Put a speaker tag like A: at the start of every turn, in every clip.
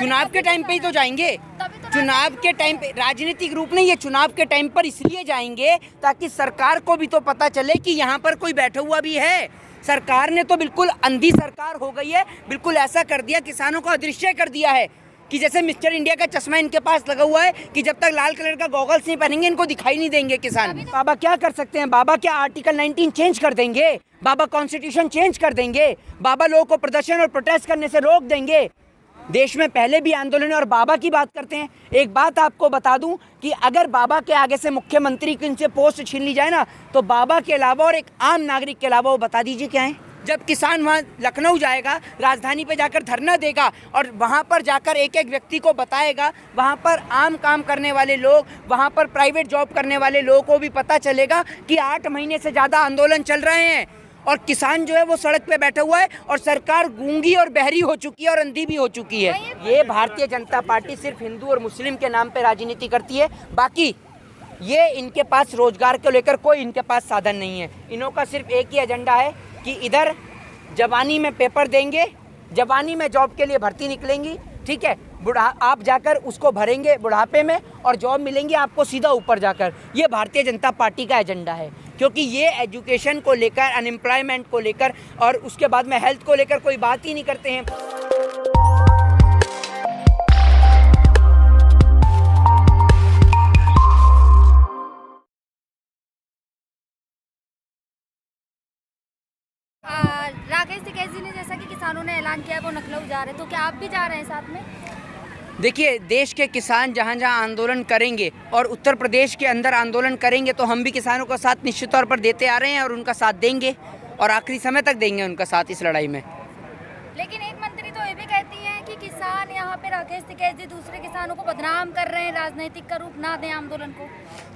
A: चुनाव के टाइम पे ही तो जाएंगे। चुनाव के टाइम पे राजनीतिक रूप नहीं, ये चुनाव के टाइम पर इसलिए जाएंगे ताकि सरकार को भी तो पता चले कि यहाँ पर कोई बैठा हुआ भी है। सरकार ने तो बिल्कुल अंधी सरकार हो गई है, बिल्कुल ऐसा कर दिया, किसानों को अदृश्य कर दिया है कि जैसे मिस्टर इंडिया का चश्मा इनके पास लगा हुआ है कि जब तक लाल कलर का गॉगल्स नहीं पहनेंगे इनको दिखाई नहीं देंगे किसान। बाबा क्या कर सकते हैं? बाबा क्या आर्टिकल 19 चेंज कर देंगे? बाबा कॉन्स्टिट्यूशन चेंज कर देंगे? बाबा लोगों को प्रदर्शन और प्रोटेस्ट करने से रोक देंगे? देश में पहले भी आंदोलन और बाबा की बात करते हैं। एक बात आपको बता दूं कि अगर बाबा के आगे से मुख्यमंत्री की इनसे पोस्ट छीन ली जाए ना, तो बाबा के अलावा और एक आम नागरिक के अलावा वो बता दीजिए क्या है। जब किसान वहाँ लखनऊ जाएगा, राजधानी पे जाकर धरना देगा और वहाँ पर जाकर एक एक व्यक्ति को बताएगा, वहाँ पर आम काम करने वाले लोग, वहाँ पर प्राइवेट जॉब करने वाले लोगों को भी पता चलेगा कि 8 महीने से ज़्यादा आंदोलन चल रहे हैं और किसान जो है वो सड़क पे बैठा हुआ है और सरकार गूंगी और बहरी हो चुकी है और अंधी भी हो चुकी है। ये भारतीय जनता पार्टी सिर्फ हिंदू और मुस्लिम के नाम पे राजनीति करती है, बाकी ये इनके पास रोजगार को लेकर कोई इनके पास साधन नहीं है। इन्हों का सिर्फ एक ही एजेंडा है कि इधर जवानी में पेपर देंगे, जवानी में जॉब के लिए भर्ती निकलेंगी, ठीक है, आप जाकर उसको भरेंगे बुढ़ापे में और जॉब मिलेंगी आपको सीधा ऊपर जाकर। ये भारतीय जनता पार्टी का एजेंडा है, क्योंकि ये एजुकेशन को लेकर, अनएम्प्लॉयमेंट को लेकर और उसके बाद में हेल्थ को लेकर कोई बात ही नहीं करते हैं।
B: राकेश टिकैत जी ने जैसा कि किसानों ने ऐलान किया है वो लखनऊ जा रहे हैं, तो क्या आप भी जा रहे हैं साथ में?
A: देखिए, देश के किसान जहाँ जहाँ आंदोलन करेंगे और उत्तर प्रदेश के अंदर आंदोलन करेंगे तो हम भी किसानों का साथ निश्चित तौर पर देते आ रहे हैं और उनका साथ देंगे और आखिरी समय तक देंगे उनका साथ इस लड़ाई में।
B: लेकिन एक मंत्री तो ये भी कहती हैं कि किसान यहाँ पे राकेश टिकैत जी दूसरे किसानों को बदनाम कर रहे हैं, राजनीतिक का रूप ना दें आंदोलन को।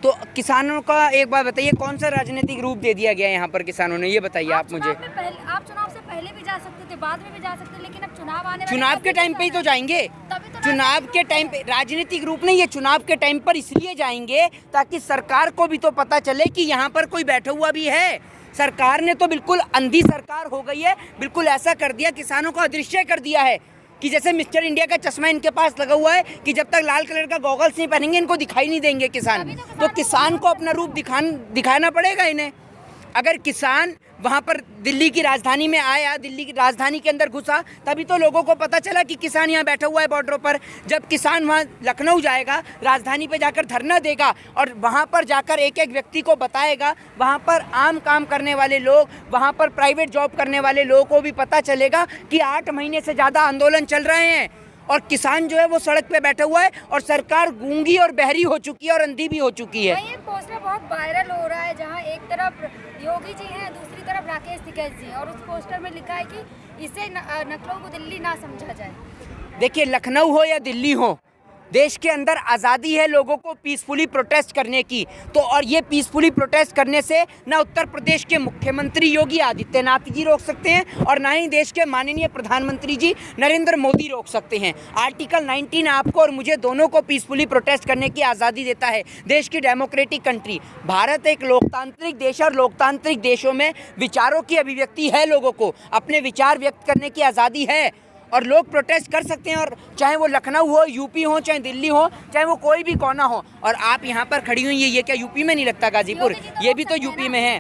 A: तो किसानों का एक बात बताइए, कौन सा राजनीतिक रूप दे दिया गया यहाँ पर किसानों ने, ये बताइए आप मुझे।
B: आप चुनाव से पहले भी जा सकते थे, बाद में भी जा सकते, लेकिन अब चुनाव आने
A: चुनाव के टाइम पे ही तो जाएंगे। चुनाव के टाइम पे राजनीतिक रूप नहीं, ये चुनाव के टाइम पर इसलिए जाएंगे ताकि सरकार को भी तो पता चले कि यहाँ पर कोई बैठा हुआ भी है। सरकार ने तो बिल्कुल अंधी सरकार हो गई है, बिल्कुल ऐसा कर दिया, किसानों को अदृश्य कर दिया है कि जैसे मिस्टर इंडिया का चश्मा इनके पास लगा हुआ है कि जब तक लाल कलर का गॉगल्स नहीं पहनेंगे इनको दिखाई नहीं देंगे किसान। तो किसान को अपना रूप दिखाना पड़ेगा इन्हें। अगर किसान वहाँ पर दिल्ली की राजधानी में आया, दिल्ली की राजधानी के अंदर घुसा, तभी तो लोगों को पता चला कि किसान यहाँ बैठा हुआ है बॉर्डरों पर। जब किसान वहाँ लखनऊ जाएगा, राजधानी पे जाकर धरना देगा और वहाँ पर जाकर एक एक व्यक्ति को बताएगा, वहाँ पर आम काम करने वाले लोग, वहाँ पर प्राइवेट जॉब करने वाले लोगों को भी पता चलेगा कि 8 महीने से ज़्यादा आंदोलन चल रहे हैं और किसान जो है वो सड़क पे बैठा हुआ है और सरकार गूंगी और बहरी हो चुकी है और अंधी भी हो चुकी है।
B: ये पोस्टर बहुत वायरल हो रहा है, जहाँ एक तरफ योगी जी हैं, दूसरी तरफ राकेश टिकैत जी, और उस पोस्टर में लिखा है कि इसे लखनऊ को दिल्ली ना समझा जाए।
A: देखिए, लखनऊ हो या दिल्ली हो, देश के अंदर आज़ादी है लोगों को पीसफुली प्रोटेस्ट करने की। तो और ये पीसफुली प्रोटेस्ट करने से ना उत्तर प्रदेश के मुख्यमंत्री योगी आदित्यनाथ जी रोक सकते हैं और ना ही देश के माननीय प्रधानमंत्री जी नरेंद्र मोदी रोक सकते हैं। आर्टिकल 19 आपको और मुझे दोनों को पीसफुली प्रोटेस्ट करने की आज़ादी देता है। देश की डेमोक्रेटिक कंट्री भारत एक लोकतांत्रिक देश और लोकतांत्रिक देशों में विचारों की अभिव्यक्ति है, लोगों को अपने विचार व्यक्त करने की आज़ादी है और लोग प्रोटेस्ट कर सकते हैं, और चाहे वो लखनऊ हो, यूपी हो, चाहे दिल्ली हो, चाहे वो कोई भी कोना हो। और आप यहाँ पर खड़ी हुई है, ये क्या यूपी में नहीं लगता गाजीपुर? ये भी तो यूपी में है।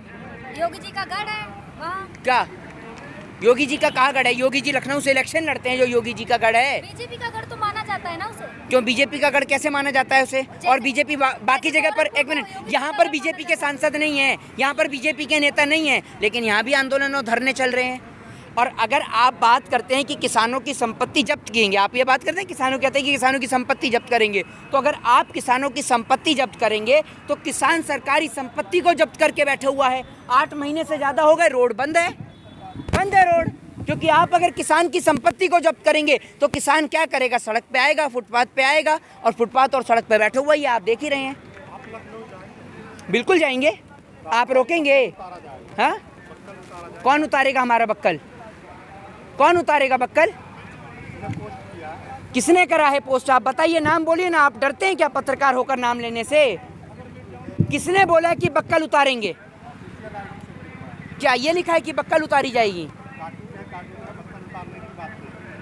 B: योगी जी का गढ़ है वहाँ।
A: क्या योगी जी का कहाँ गढ़ है? योगी जी लखनऊ से इलेक्शन लड़ते हैं, जो योगी जी का गढ़ है।
B: बीजेपी का गढ़ तो माना जाता है ना उसे।
A: क्यों बीजेपी का गढ़ कैसे माना जाता है उसे? और बीजेपी बाकी जगह पर, एक मिनट, यहाँ पर बीजेपी के सांसद नहीं है, यहाँ पर बीजेपी के नेता नहीं है, लेकिन यहाँ भी आंदोलन और धरने चल रहे हैं। और अगर आप बात करते हैं कि किसानों की संपत्ति जब्त करेंगे, आप ये बात करते हैं, किसानों कहते हैं कि किसानों की संपत्ति जब्त करेंगे, तो अगर आप किसानों की संपत्ति जब्त करेंगे तो किसान सरकारी संपत्ति को जब्त करके बैठा हुआ है। 8 महीने से ज़्यादा हो गए, रोड बंद है रोड, क्योंकि आप अगर किसान की संपत्ति को जब्त करेंगे तो किसान क्या करेगा? सड़क पे आएगा, फुटपाथ पे आएगा, और फुटपाथ और सड़क पे बैठा हुआ ही आप देख ही रहे हैं। बिल्कुल जाएंगे, आप रोकेंगे? हाँ, कौन उतारेगा हमारा बक्कल? कौन उतारेगा बक्कल? किसने करा है पोस्ट? आप बताइए, नाम बोलिए ना। आप डरते हैं क्या पत्रकार होकर नाम लेने से? किसने बोला कि बक्कल उतारेंगे? क्या ये लिखा है कि बक्कल उतारी जाएगी?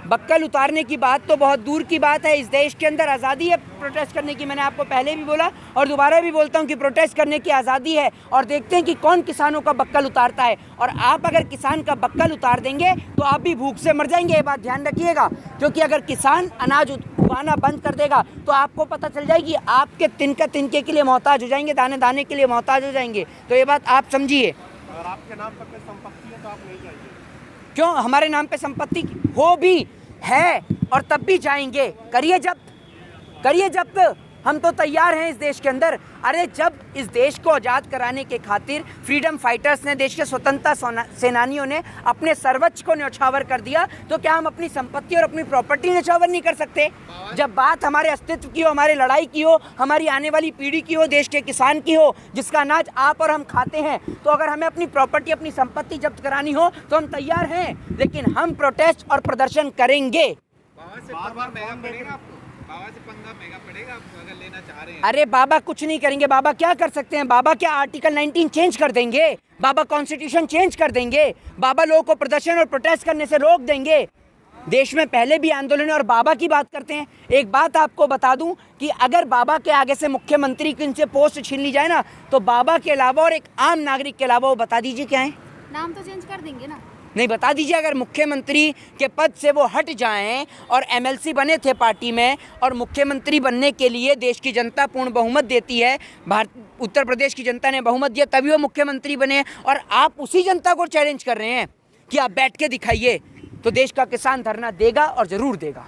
A: बक्कल उतारने की बात तो बहुत दूर की बात है। इस देश के अंदर आज़ादी है प्रोटेस्ट करने की। मैंने आपको पहले भी बोला और दोबारा भी बोलता हूं कि प्रोटेस्ट करने की आज़ादी है। और देखते हैं कि कौन किसानों का बक्कल उतारता है। और आप अगर किसान का बक्कल उतार देंगे तो आप भी भूख से मर जाएंगे, ये बात ध्यान रखिएगा। क्योंकि अगर किसान अनाज उगाना बंद कर देगा तो आपको पता चल जाएगी, आपके तिनका तिनके के लिए मोहताज हो जाएंगे, दाने दाने के लिए मोहताज हो जाएंगे। तो ये बात आप समझिए।
C: अगर आपके नाम पर कोई संपत्ति है तो आप नहीं जाइए।
A: क्यों? हमारे नाम पे संपत्ति हो भी है और तब भी जाएंगे। करिए जब्त। हम तो तैयार हैं इस देश के अंदर। अरे जब इस देश को आज़ाद कराने के खातिर फ्रीडम फाइटर्स ने, देश के स्वतंत्रता सेनानियों ने अपने सर्वोच्च को न्यौछावर कर दिया, तो क्या हम अपनी संपत्ति और अपनी प्रॉपर्टी न्यौछावर नहीं कर सकते? जब बात हमारे अस्तित्व की हो, हमारी लड़ाई की हो, हमारी आने वाली पीढ़ी की हो, देश के किसान की हो, जिसका अनाज आप और हम खाते हैं, तो अगर हमें अपनी प्रॉपर्टी, अपनी संपत्ति जब्त करानी हो तो हम तैयार हैं। लेकिन हम प्रोटेस्ट और प्रदर्शन करेंगे।
D: बाबा से पंगा महंगा पड़ेगा आपको, बाबा से पंगा महंगा पड़ेगा आपको अगर लेना चाह रहे हैं।
A: अरे बाबा कुछ नहीं करेंगे। बाबा क्या कर सकते हैं? बाबा क्या आर्टिकल 19 चेंज कर देंगे? बाबा कॉन्स्टिट्यूशन चेंज कर देंगे? बाबा लोगों को प्रदर्शन और प्रोटेस्ट करने से रोक देंगे? देश में पहले भी आंदोलन और बाबा की बात करते हैं। एक बात आपको बता दूं कि अगर बाबा के आगे से मुख्यमंत्री की इनसे पोस्ट छीन ली जाए ना, तो बाबा के अलावा और एक आम नागरिक के अलावा वो बता दीजिए क्या है?
B: नाम तो चेंज कर देंगे ना।
A: नहीं, बता दीजिए। अगर मुख्यमंत्री के पद से वो हट जाएं और एमएलसी बने थे पार्टी में और मुख्यमंत्री बनने के लिए देश की जनता पूर्ण बहुमत देती है, उत्तर प्रदेश की जनता ने बहुमत दिया, तभी वो मुख्यमंत्री बने, और आप उसी जनता को चैलेंज कर रहे हैं कि आप बैठ के दिखाइए, तो देश का किसान धरना देगा और ज़रूर देगा।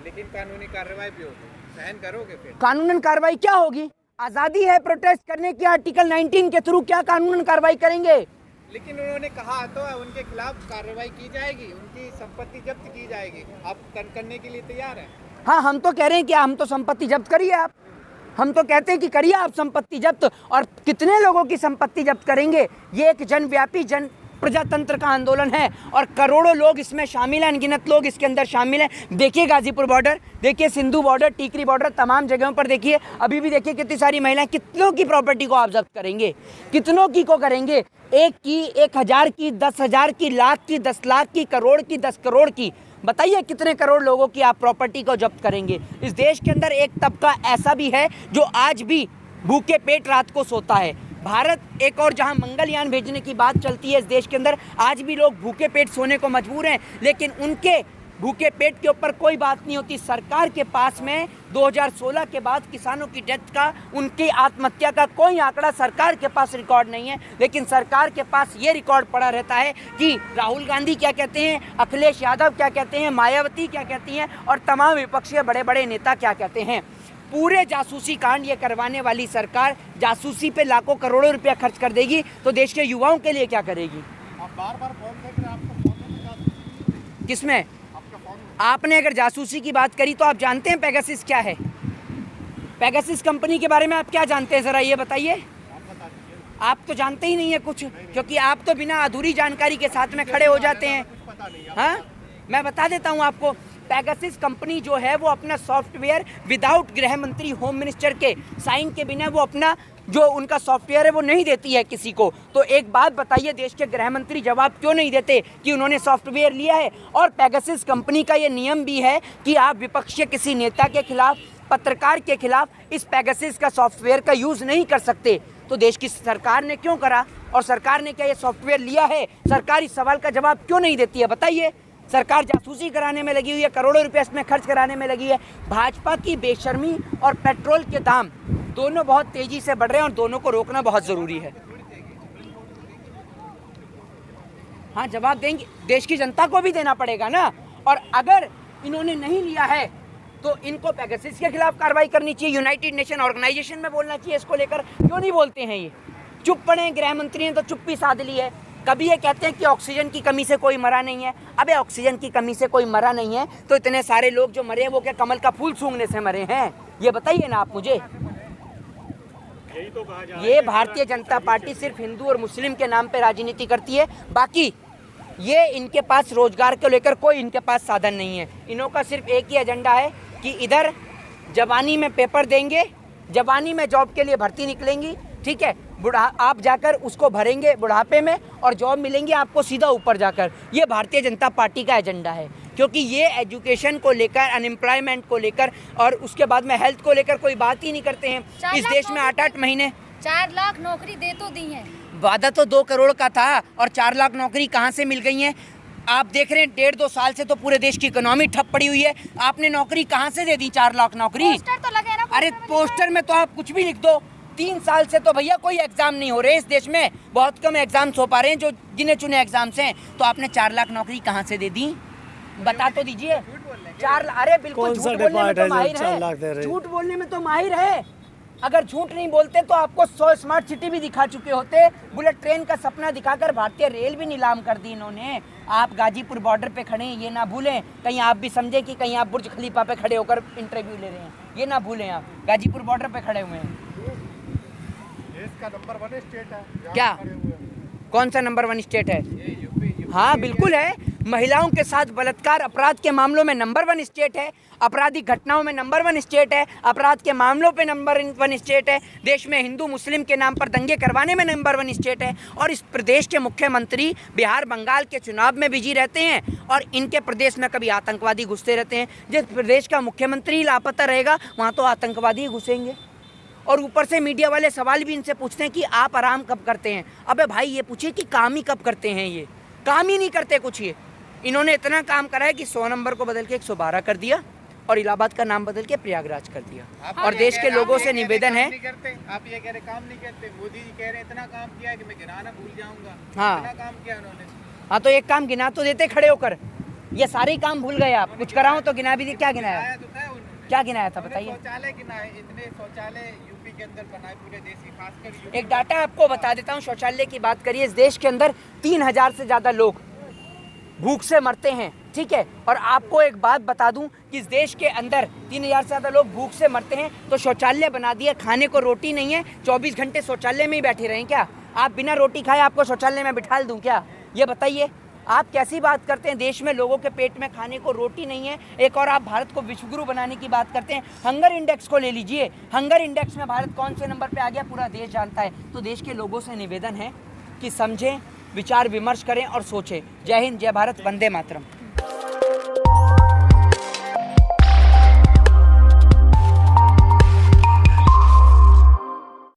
D: लेकिन कानूनी कार्रवाई भी होगी, सहन करोगे फिर?
A: कानूनन कार्रवाई क्या होगी? आज़ादी है प्रोटेस्ट करने की, आर्टिकल 19 के थ्रू क्या कानूनन कार्रवाई करेंगे?
D: लेकिन उन्होंने कहा तो उनके खिलाफ कार्रवाई की जाएगी, उनकी संपत्ति जब्त की जाएगी। आप करने के लिए तैयार हैं?
A: हाँ, हम तो कह रहे हैं कि हम तो संपत्ति जब्त करिए आप। हम तो कहते हैं कि करिए आप संपत्ति जब्त। और कितने लोगों की संपत्ति जब्त करेंगे? ये एक जनव्यापी जन प्रजातंत्र का आंदोलन है और करोड़ों लोग इसमें शामिल हैं, अनगिनत लोग इसके अंदर शामिल हैं। देखिए गाजीपुर बॉर्डर, देखिए सिंधु बॉर्डर, टीकरी बॉर्डर, तमाम जगहों पर देखिए अभी भी देखिए कितनी सारी महिलाएं। कितनों की प्रॉपर्टी को आप जब्त करेंगे? कितनों की को करेंगे? एक की, 1000 की, 10,000 की, लाख की, 10 लाख की, करोड़ की, 10 करोड़ की? बताइए कितने करोड़ लोगों की आप प्रॉपर्टी को जब्त करेंगे? इस देश के अंदर एक तबका ऐसा भी है जो आज भी भूखे पेट रात को सोता है। भारत एक और जहां मंगलयान भेजने की बात चलती है, इस देश के अंदर आज भी लोग भूखे पेट सोने को मजबूर हैं, लेकिन उनके भूखे पेट के ऊपर कोई बात नहीं होती। सरकार के पास में 2016 के बाद किसानों की डेथ का, उनकी आत्महत्या का कोई आंकड़ा सरकार के पास रिकॉर्ड नहीं है। लेकिन सरकार के पास ये रिकॉर्ड पड़ा रहता है कि राहुल गांधी क्या कहते हैं, अखिलेश यादव क्या कहते हैं, मायावती क्या कहती हैं और तमाम विपक्षी बड़े बड़े नेता क्या कहते हैं। पूरे जासूसी कांड ये करवाने वाली सरकार जासूसी पे लाखों करोड़ों रुपया खर्च कर देगी, तो देश के युवाओं के लिए क्या करेगी?
C: आप बार-बार फोन देख रहे हैं, आपका फोन में जासूसी?
A: किसमें?
C: आपका फोन में?
A: आपने अगर जासूसी की बात करी तो आप जानते हैं पेगासिस क्या है? पेगासिस कंपनी के बारे में आप क्या जानते हैं, ज़रा ये बताइए।
C: आप बता दीजिए।
A: आप तो जानते ही नहीं है कुछ, क्योंकि आप तो बिना अधूरी जानकारी के साथ में खड़े हो जाते हैं।
C: कुछ पता नहीं है।
A: हाँ, मैं बता देता हूँ आपको। पेगासिस कंपनी जो है वो अपना सॉफ्टवेयर विदाउट गृह मंत्री, होम मिनिस्टर के साइन के बिना वो अपना जो उनका सॉफ्टवेयर है वो नहीं देती है किसी को। तो एक बात बताइए, देश के गृह मंत्री जवाब क्यों नहीं देते कि उन्होंने सॉफ्टवेयर लिया है? और पेगासिस कंपनी का ये नियम भी है कि आप विपक्षी किसी नेता के खिलाफ, पत्रकार के खिलाफ इस पेगासिस का सॉफ्टवेयर का यूज़ नहीं कर सकते। तो देश की सरकार ने क्यों करा और सरकार ने क्या ये सॉफ्टवेयर लिया है? सरकार इस सवाल का जवाब क्यों नहीं देती है? बताइए। सरकार जासूसी कराने में लगी हुई है, करोड़ों रुपए इसमें खर्च कराने में लगी है। भाजपा की बेशर्मी और पेट्रोल के दाम दोनों बहुत तेजी से बढ़ रहे हैं और दोनों को रोकना बहुत ज़रूरी है। हाँ, जवाब देंगे, देश की जनता को भी देना पड़ेगा ना। और अगर इन्होंने नहीं लिया है तो इनको पेगासिस के खिलाफ कार्रवाई करनी चाहिए, यूनाइटेड नेशन ऑर्गेनाइजेशन में बोलना चाहिए इसको लेकर। क्यों नहीं बोलते हैं ये? चुप पड़े हैं। गृह मंत्री ने तो चुप्पी साध ली है। कभी ये कहते हैं कि ऑक्सीजन की कमी से कोई मरा नहीं है। अबे ऑक्सीजन की कमी से कोई मरा नहीं है तो इतने सारे लोग जो मरे हैं वो क्या कमल का फूल सूंघने से मरे हैं? ये बताइए ना आप मुझे।
C: यही तो कहा जा रहा है।
A: ये भारतीय जनता पार्टी सिर्फ हिंदू और मुस्लिम के नाम पे राजनीति करती है, बाकी ये इनके पास रोजगार को लेकर कोई इनके पास साधन नहीं है। इन्हों का सिर्फ एक ही एजेंडा है कि इधर जवानी में पेपर देंगे, जवानी में जॉब के लिए भर्ती निकलेंगी, ठीक है, आप जाकर उसको भरेंगे बुढ़ापे में और जॉब मिलेंगी आपको सीधा ऊपर जाकर। ये भारतीय जनता पार्टी का एजेंडा है। क्योंकि ये एजुकेशन को लेकर, अनएम्प्लॉयमेंट को लेकर और उसके बाद में हेल्थ को लेकर कोई बात ही नहीं करते हैं। इस देश में 8-8 महीने
B: 4 लाख नौकरी दे तो दी है,
A: वादा तो 2 करोड़ का था और 4 लाख नौकरी कहाँ से मिल गई हैं? आप देख रहे हैं 1.5-2 साल से तो पूरे देश की इकोनॉमी ठप पड़ी हुई है। आपने नौकरी कहाँ से दे दी 4 लाख नौकरी?
B: पोस्टर तो लगे ना,
A: अरे पोस्टर में तो आप कुछ भी लिख दो। 3 साल से तो भैया कोई एग्जाम नहीं हो रहे इस देश में, बहुत कम एग्जाम्स हो पा रहे हैं जो गिने चुने एग्जाम्स हैं। तो आपने 4 लाख नौकरी कहाँ से दे दी? बता तो दीजिए। 4 अरे बिल्कुल झूठ बोलने में तो माहिर है, झूठ बोलने में तो माहिर है। अगर झूठ नहीं बोलते तो आपको 100 स्मार्ट सिटी भी दिखा चुके होते। बुलेट ट्रेन का सपना दिखाकर भारतीय रेल भी नीलाम कर दी इन्होंने। आप गाजीपुर बॉर्डर पे खड़े हैं, ये ना भूलें। कहीं आप भी समझे कि कहीं आप बुर्ज खलीफा पे खड़े होकर इंटरव्यू ले रहे हैं, ये ना भूलें। आप गाजीपुर बॉर्डर पे खड़े हुए हैं।
C: देश का नंबर 1 स्टेट है
A: क्या? कौन सा नंबर 1 स्टेट है? हाँ बिल्कुल है। महिलाओं के साथ बलात्कार अपराध के मामलों में नंबर 1 स्टेट है, आपराधिक घटनाओं में नंबर 1 स्टेट है, अपराध के मामलों पे नंबर 1 स्टेट है, देश में हिंदू मुस्लिम के नाम पर दंगे करवाने में नंबर 1 स्टेट है। और इस प्रदेश के मुख्यमंत्री बिहार बंगाल के चुनाव में बिजी रहते हैं और इनके प्रदेश में कभी आतंकवादी घुसते रहते हैं। जिस प्रदेश का मुख्यमंत्री लापता रहेगा वहाँ तो आतंकवादी घुसेंगे। और ऊपर से मीडिया वाले सवाल भी इनसे पूछते हैं कि आप आराम कब करते हैं। अबे भाई ये पूछिए कि काम ही कब करते हैं? ये काम ही नहीं करते कुछ। ये इन्होंने इतना काम करा है कि 100 नंबर को बदल के 112 कर दिया और इलाहाबाद का नाम बदल के प्रयागराज कर दिया। और देश के लोगों से निवेदन है,
D: आप ये कह रहे काम नहीं करते, मोदी जी कह रहे हैं इतना काम किया है कि मैं गिनाना भूल जाऊंगा।
A: हाँ।
D: इतना काम किया उन्होंने।
A: हाँ तो एक काम गिना तो देते खड़े होकर, ये सारे काम भूल गए आप। कुछ कराओ तो गिना भी दे। क्या गिनाया?
D: तो था उन्होंने।
A: क्या गिनाया था बताइए?
D: शौचालय गिनाए, इतने शौचालय यूपी के अंदर बनाए पूरे देश की, खासकर यूपी।
A: एक डाटा आपको बता देता हूँ, शौचालय की बात करिए। इस देश के अंदर 3000 से ज़्यादा लोग भूख से मरते हैं, ठीक है। और आपको एक बात बता दूं कि इस देश के अंदर 3000 से ज़्यादा लोग भूख से मरते हैं तो शौचालय बना दिया। खाने को रोटी नहीं है, 24 घंटे शौचालय में ही बैठे रहें क्या? आप बिना रोटी खाए आपको शौचालय में बिठा दूं क्या? ये बताइए आप कैसी बात करते हैं? देश में लोगों के पेट में खाने को रोटी नहीं है। एक और आप भारत को विश्वगुरु बनाने की बात करते हैं। हंगर इंडेक्स को ले लीजिए, हंगर इंडेक्स में भारत कौन से नंबर पे आ गया पूरा देश जानता है। तो देश के लोगों से निवेदन है कि समझें, विचार विमर्श करें और सोचें। जय हिंद, जय भारत, वंदे मातरम।